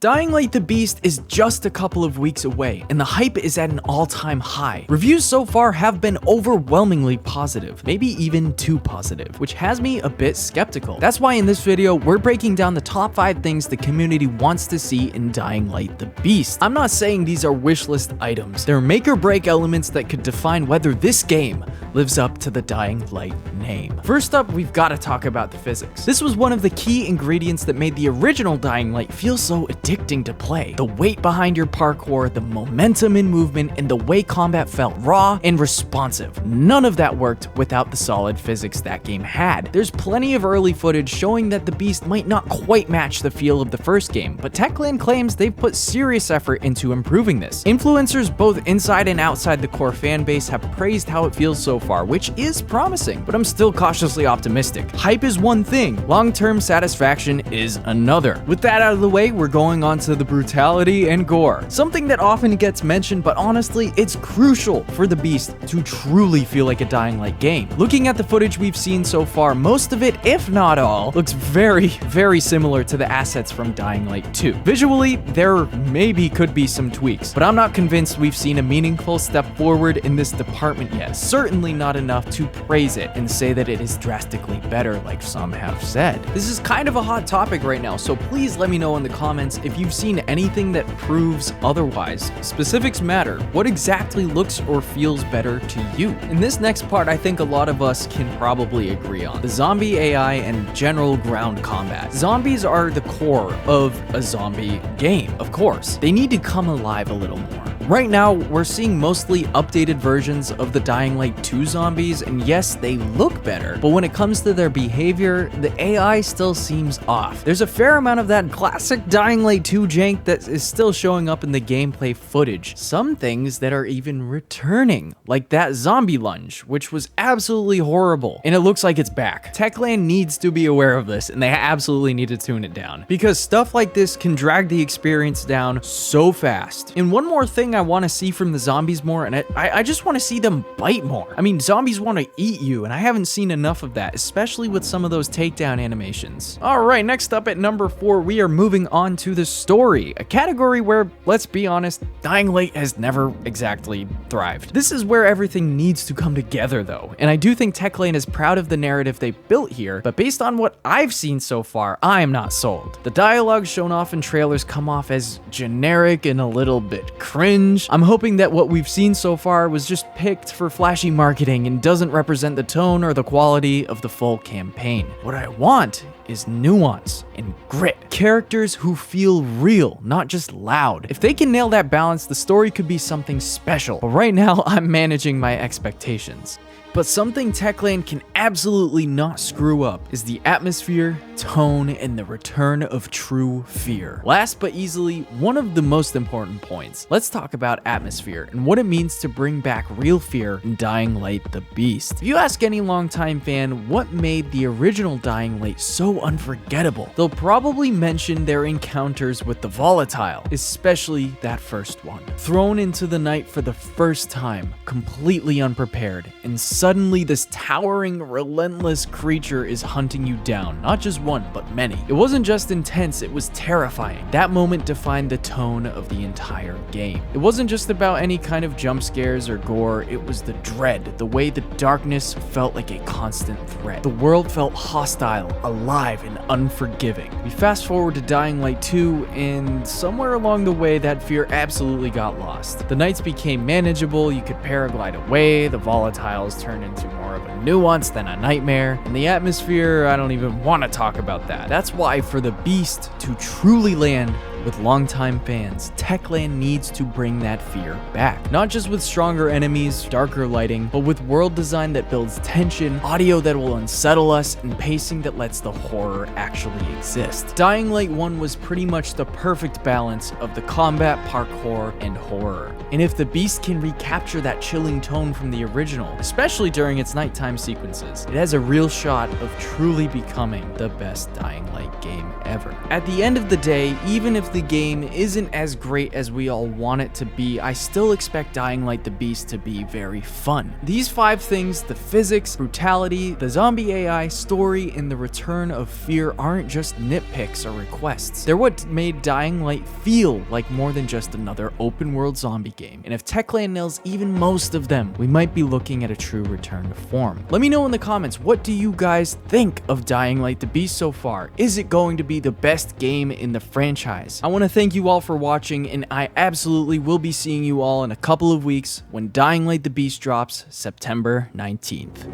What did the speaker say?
Dying Light the Beast is just a couple of weeks away, and the hype is at an all-time high. Reviews so far have been overwhelmingly positive, maybe even too positive, which has me a bit skeptical. That's why in this video, we're breaking down the top 5 things the community wants to see in Dying Light the Beast. I'm not saying these are wishlist items. They're make-or-break elements that could define whether this game lives up to the Dying Light name. First up, we've got to talk about the physics. This was one of the key ingredients that made the original Dying Light feel so addicting to play. The weight behind your parkour, the momentum in movement, and the way combat felt raw and responsive. None of that worked without the solid physics that game had. There's plenty of early footage showing that the Beast might not quite match the feel of the first game, but Techland claims they've put serious effort into improving this. Influencers both inside and outside the core fan base have praised how it feels so far, which is promising, but I'm still cautiously optimistic. Hype is one thing, long-term satisfaction is another. With that out of the way, we're going on to the brutality and gore. Something that often gets mentioned, but honestly, it's crucial for the Beast to truly feel like a Dying Light game. Looking at the footage we've seen so far, most of it, if not all, looks very similar to the assets from Dying Light 2. Visually, there maybe could be some tweaks, but I'm not convinced we've seen a meaningful step forward in this department yet. Certainly not enough to praise it and say that it is drastically better like some have said. This is kind of a hot topic right now, so please let me know in the comments if you've seen anything that proves otherwise. Specifics matter. What exactly looks or feels better to you? In this next part, I think a lot of us can probably agree on the zombie AI and general ground combat. Zombies are the core of a zombie game, of course. They need to come alive a little more. Right now, we're seeing mostly updated versions of the Dying Light 2 zombies, and yes, they look better, but when it comes to their behavior, the AI still seems off. There's a fair amount of that classic Dying Light 2 jank that is still showing up in the gameplay footage. Some things that are even returning, like that zombie lunge, which was absolutely horrible, and it looks like it's back. Techland needs to be aware of this, and they absolutely need to tune it down, because stuff like this can drag the experience down so fast. And one more thing I want to see from the zombies more, and I just want to see them bite more. I mean, zombies want to eat you, and I haven't seen enough of that, especially with some of those takedown animations. Alright, next up at number 4, we are moving on to the story, a category where, let's be honest, Dying Light has never exactly thrived. This is where everything needs to come together though, and I do think Techland is proud of the narrative they built here, but based on what I've seen so far, I am not sold. The dialogue shown off in trailers come off as generic and a little bit cringe. I'm hoping that what we've seen so far was just picked for flashy marketing and doesn't represent the tone or the quality of the full campaign. What I want is nuance and grit. Characters who feel real, not just loud. If they can nail that balance, the story could be something special. But right now, I'm managing my expectations. But something Techland can absolutely not screw up is the atmosphere, tone, and the return of true fear. Last but easily, one of the most important points. Let's talk about atmosphere and what it means to bring back real fear in Dying Light the Beast. If you ask any longtime fan what made the original Dying Light so unforgettable, they'll probably mention their encounters with the volatile, especially that first one. Thrown into the night for the first time, completely unprepared, and suddenly this towering, relentless creature is hunting you down, not just one, but many. It wasn't just intense, it was terrifying. That moment defined the tone of the entire game. It wasn't just about any kind of jump scares or gore, it was the dread, the way the darkness felt like a constant threat. The world felt hostile, alive, and unforgiving. We fast forward to Dying Light 2, and somewhere along the way, that fear absolutely got lost. The nights became manageable, you could paraglide away, the volatiles turned into more of a nuance than a nightmare, and the atmosphere, I don't even want to talk about that. That's why for the Beast to truly land with longtime fans, Techland needs to bring that fear back. Not just with stronger enemies, darker lighting, but with world design that builds tension, audio that will unsettle us, and pacing that lets the horror actually exist. Dying Light 1 was pretty much the perfect balance of the combat, parkour, and horror. And if the Beast can recapture that chilling tone from the original, especially during its nighttime sequences, it has a real shot of truly becoming the best Dying Light game ever. At the end of the day, even if the the game isn't as great as we all want it to be, I still expect Dying Light the Beast to be very fun. These 5 things, the physics, brutality, the zombie AI, story, and the return of fear aren't just nitpicks or requests. They're what made Dying Light feel like more than just another open world zombie game. And if Techland nails even most of them, we might be looking at a true return to form. Let me know in the comments, what do you guys think of Dying Light the Beast so far? Is it going to be the best game in the franchise? I want to thank you all for watching, and I absolutely will be seeing you all in a couple of weeks when Dying Light the Beast drops September 19th.